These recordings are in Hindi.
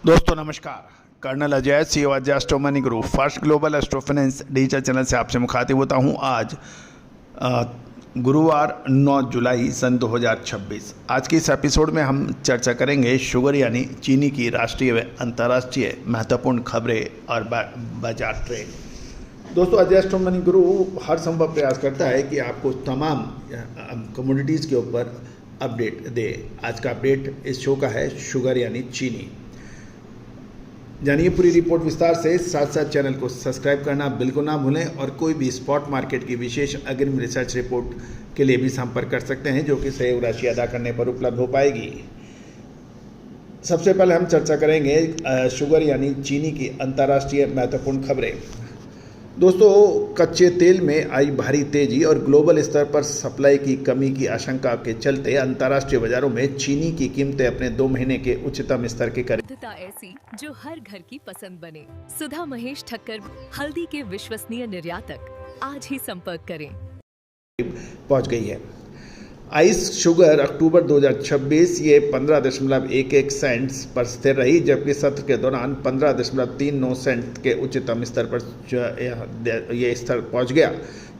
दोस्तों नमस्कार। Colonel Ajay CEO astro money group first global astro finance digital channel से आपसे मुखातिब होता हूं। आज गुरुवार 9 जुलाई सन 2026। आज के इस एपिसोड में हम चर्चा करेंगे शुगर यानी चीनी की राष्ट्रीय व अंतर्राष्ट्रीय महत्वपूर्ण खबरें और बाजार ट्रेंड। दोस्तों अजय एस्ट्रो मनी ग्रुप हर संभव प्रयास करता है कि आपको तमाम कमोडिटीज़ के ऊपर अपडेट दे। आज का अपडेट इस शो का है शुगर यानी चीनी। जानिए पूरी रिपोर्ट विस्तार से। साथ साथ चैनल को सब्सक्राइब करना बिल्कुल ना भूलें और कोई भी स्पॉट मार्केट की विशेष अग्रिम रिसर्च रिपोर्ट के लिए भी संपर्क कर सकते हैं, जो कि सहयोग राशि अदा करने पर उपलब्ध हो पाएगी। सबसे पहले हम चर्चा करेंगे शुगर यानी चीनी की अंतर्राष्ट्रीय महत्वपूर्ण खबरें। दोस्तों कच्चे तेल में आई भारी तेजी और ग्लोबल स्तर पर सप्लाई की कमी की आशंका के चलते अंतर्राष्ट्रीय बाजारों में चीनी की कीमतें अपने 2 महीने के उच्चतम स्तर के करीब। ऐसी जो हर घर की पसंद बने। सुधा महेश ठक्कर, हल्दी के विश्वसनीय निर्यातक। आज ही संपर्क करें। पहुंच गई है। आइस शुगर अक्टूबर 2026 ये 15.11 सेंट्स पर स्थिर रही, जबकि सत्र के दौरान 15.39 सेंट के उच्चतम स्तर पर ये स्तर पहुंच गया,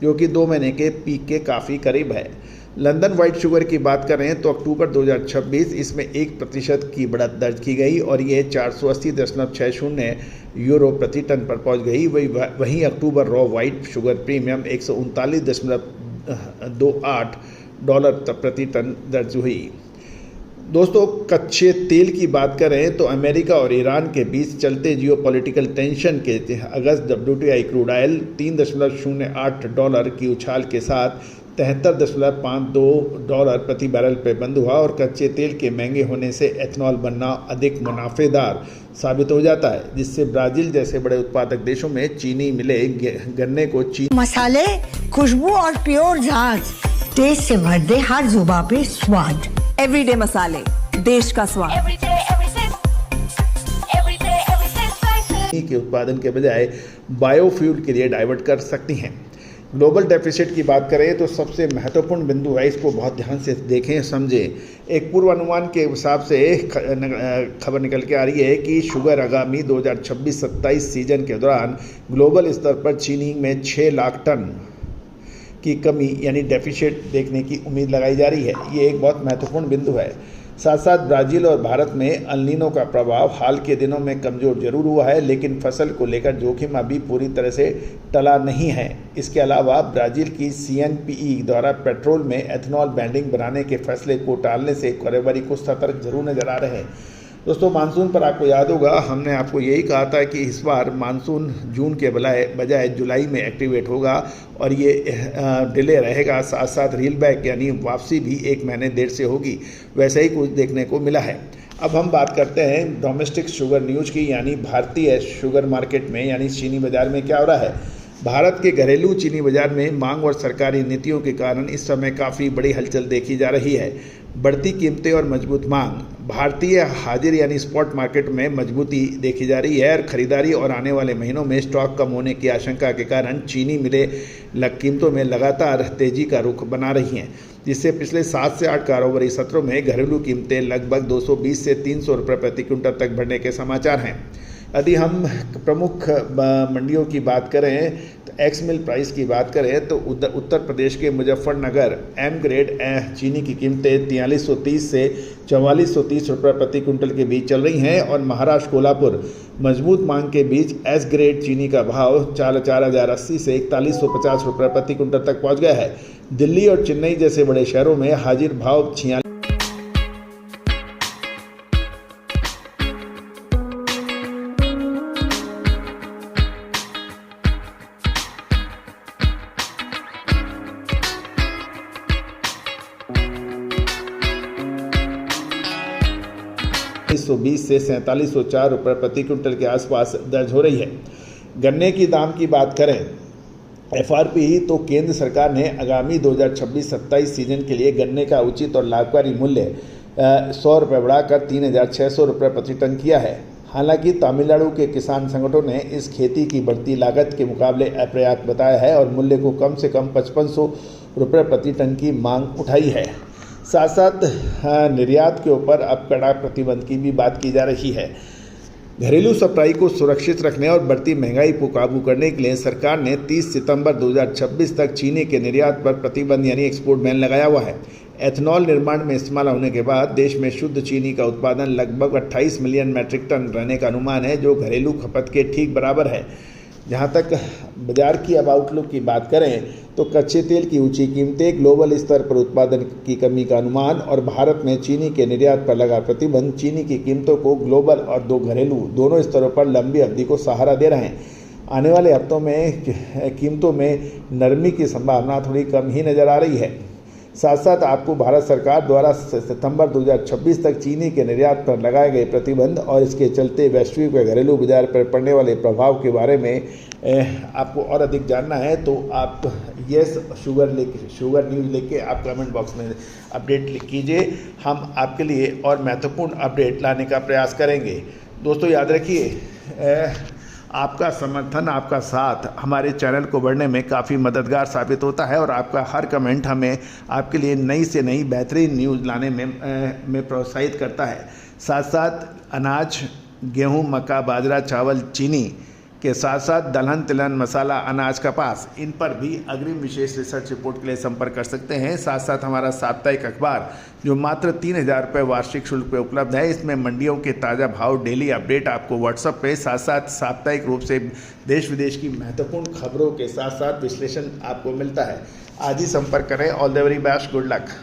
जो कि 2 महीने के पीक के काफ़ी करीब है। लंदन वाइट शुगर की बात करें तो अक्टूबर 2026 इसमें 1% की बढ़त दर्ज की गई और ये 480.60 यूरो प्रति टन पर पहुंच गई। वहीं अक्टूबर raw white sugar premium 139.28 dollar प्रति टन दर्ज हुई। दोस्तों कच्चे तेल की बात करें तो अमेरिका और ईरान के बीच चलते जियोपॉलिटिकल टेंशन के अगस्त WTI क्रूड ऑयल 3.08 डॉलर की उछाल के साथ 73.52 डॉलर प्रति बैरल पे बंद हुआ और कच्चे तेल के महंगे होने से एथनॉल बनना अधिक मुनाफेदार साबित हो जाता है, जिससे ब्राजील जैसे बड़े उत्पादक देशों में चीनी मिले गन्ने को मसाले, खुशबू और प्योर जांच टेस्ट से भर दे हर जुबां पे स्वाद। एवरीडे मसाले, देश का स्वाद। के उत्पादन के बजाय बायोफ्यूल के लिए डाइवर्ट कर सकती हैं। ग्लोबल डेफिसिट की बात करें तो सबसे महत्वपूर्ण बिंदु है, इसको बहुत ध्यान से देखें समझें। एक पूर्वानुमान के हिसाब से खबर निकल के आ रही है कि शुगर आगामी 2026-27 सीजन के दौरान ग्लोबल स्तर पर चीनी में 6 लाख टन की कमी यानी डेफिसिट देखने की उम्मीद लगाई जा रही है। ये एक बहुत महत्वपूर्ण बिंदु है। साथ साथ ब्राज़ील और भारत में एल नीनो का प्रभाव हाल के दिनों में कमज़ोर जरूर हुआ है, लेकिन फसल को लेकर जोखिम अभी पूरी तरह से टला नहीं है। इसके अलावा ब्राज़ील की CNPE द्वारा पेट्रोल में एथनॉल ब्लेंडिंग बनाने के फैसले को टालने से कारोबारी कुछ सतर्क जरूर नजर आ रहे हैं। दोस्तों मानसून पर आपको याद होगा, हमने आपको यही कहा था कि इस बार मानसून जून के बजाय जुलाई में एक्टिवेट होगा और ये डिले रहेगा। साथ साथ रील बैक यानी वापसी भी 1 महीने देर से होगी। वैसे ही कुछ देखने को मिला है। अब हम बात करते हैं डोमेस्टिक शुगर न्यूज़ की, यानी भारतीय शुगर मार्केट में यानी चीनी बाज़ार में क्या हो रहा है। भारत के घरेलू चीनी बाजार में मांग और सरकारी नीतियों के कारण इस समय काफ़ी बड़ी हलचल देखी जा रही है। बढ़ती कीमतें और मजबूत मांग। भारतीय हाजिर यानी स्पॉट मार्केट में मजबूती देखी जा रही है और खरीदारी और आने वाले महीनों में स्टॉक कम होने की आशंका के कारण चीनी मिले कीमतों में लगातार तेजी का रुख बना रही हैं, जिससे पिछले 7 से 8 कारोबारी सत्रों में घरेलू कीमतें लगभग 220 से 300 रुपये प्रति क्विंटल तक बढ़ने के समाचार हैं। यदि हम प्रमुख मंडियों की बात करें तो एक्स मिल प्राइस की बात करें तो उत्तर प्रदेश के मुजफ्फरनगर एम ग्रेड चीनी की कीमतें 4330 से 4430 रुपये प्रति क्विंटल के बीच चल रही हैं और महाराष्ट्र कोल्हापुर मजबूत मांग के बीच एस ग्रेड चीनी का भाव 4080 से 4150 रुपये प्रति क्विंटल तक पहुँच गया है। दिल्ली और चेन्नई जैसे बड़े शहरों में हाजिर भाव 4620 से 4704 रुपये प्रति क्विंटल के आसपास दर्ज हो रही है। गन्ने की दाम की बात करें FRP तो केंद्र सरकार ने आगामी 2026-27 सीजन के लिए गन्ने का उचित और लाभकारी मूल्य 100 रुपये बढ़ाकर 3600 रुपये प्रति टन किया है। हालांकि तमिलनाडु के किसान संगठनों ने इस खेती की बढ़ती लागत के मुकाबले अपर्याप्त बताया है और मूल्य को कम से कम 5500 रुपये प्रति टन की मांग उठाई है। साथ साथ निर्यात के ऊपर अब कड़ा प्रतिबंध की भी बात की जा रही है। घरेलू सप्लाई को सुरक्षित रखने और बढ़ती महंगाई को काबू करने के लिए सरकार ने 30 सितंबर 2026 तक चीनी के निर्यात पर प्रतिबंध यानी एक्सपोर्ट बैन लगाया हुआ है। एथनॉल निर्माण में इस्तेमाल होने के बाद देश में शुद्ध चीनी का उत्पादन लगभग 28 मिलियन मीट्रिक टन रहने का अनुमान है, जो घरेलू खपत के ठीक बराबर है। जहाँ तक बाजार की अब आउटलुक की बात करें तो कच्चे तेल की ऊंची कीमतें, ग्लोबल स्तर पर उत्पादन की कमी का अनुमान और भारत में चीनी के निर्यात पर लगा प्रतिबंध चीनी की कीमतों को ग्लोबल और घरेलू दोनों स्तरों पर लंबी अवधि को सहारा दे रहे हैं। आने वाले हफ्तों में कीमतों में नरमी की संभावना थोड़ी कम ही नज़र आ रही है। साथ साथ आपको भारत सरकार द्वारा सितंबर 2026 तक चीनी के निर्यात पर लगाए गए प्रतिबंध और इसके चलते वैश्विक व घरेलू बाजार पर पड़ने वाले प्रभाव के बारे में आपको और अधिक जानना है तो आप यस शुगर न्यूज़ लेके आप कमेंट बॉक्स में अपडेट कीजिए। हम आपके लिए और महत्वपूर्ण अपडेट लाने का प्रयास करेंगे। दोस्तों याद रखिए, आपका समर्थन, आपका साथ हमारे चैनल को बढ़ने में काफ़ी मददगार साबित होता है और आपका हर कमेंट हमें आपके लिए नई से नई बेहतरीन न्यूज़ लाने में प्रोत्साहित करता है। साथ साथ अनाज, गेहूं, मक्का, बाजरा, चावल, चीनी के साथ साथ दलहन, तिलहन, मसाला, अनाज, कपास, इन पर भी अग्रिम विशेष रिसर्च रिपोर्ट के लिए संपर्क कर सकते हैं। साथ साथ हमारा साप्ताहिक अखबार जो मात्र 3000 रुपये वार्षिक शुल्क पे उपलब्ध है, इसमें मंडियों के ताज़ा भाव, डेली अपडेट आपको व्हाट्सएप पे, साथ साथ साप्ताहिक रूप से देश विदेश की महत्वपूर्ण खबरों के साथ साथ विश्लेषण आपको मिलता है। आज ही संपर्क करें। All the very best, good luck.